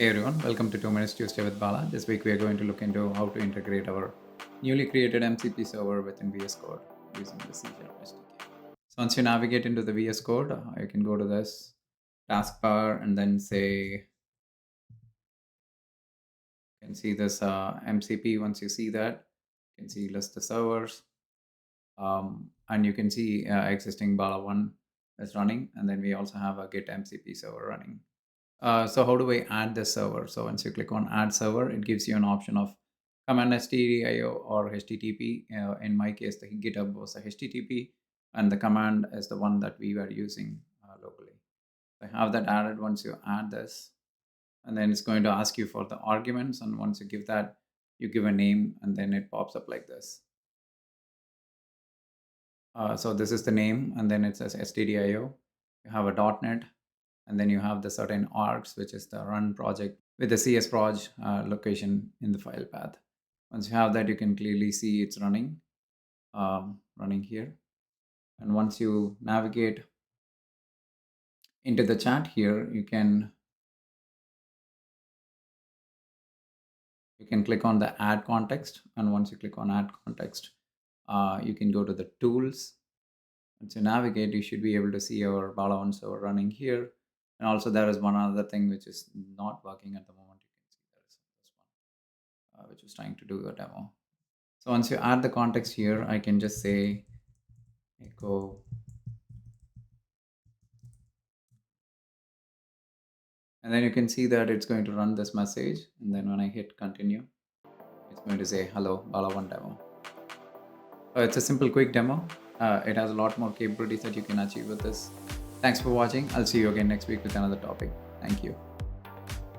Hey everyone, welcome to 2 Minutes Tuesday with Bala. This week we are going to look into how to integrate our newly created MCP server within VS Code using the C# SDK. So once you navigate into the VS Code, you can go to this taskbar and then say, you can see this MCP. Once you see that, you can see list the servers, and you can see existing Balaone is running, and then we also have a Git MCP server running. So how do we add this server? So once you click on add server, it gives you an option of command stdio or http. In my case, the GitHub was a http, and the command is the one that we were using locally. I have that added. Once you add this, and then it's going to ask you for the arguments, and once you give that, you give a name, and then it pops up like this. So this is the name, and then it says stdio. You have a .NET, and then you have the certain args, which is the run project with the csproj location in the file path. Once you have that, you can clearly see it's running here. And once you navigate into the chat here, you can click on the add context. And once you click on add context, you can go to the tools. Once you navigate, you should be able to see our Balaone server running here. And also there is one other thing which is not working at the moment. You can see there is this one, which is trying to do a demo. So once you add the context here, I can just say echo, and then you can see that it's going to run this message. And then when I hit continue, it's going to say hello, Balaone demo. It's a simple, quick demo. It has a lot more capabilities that you can achieve with this. Thanks for watching. I'll see you again next week with another topic. Thank you.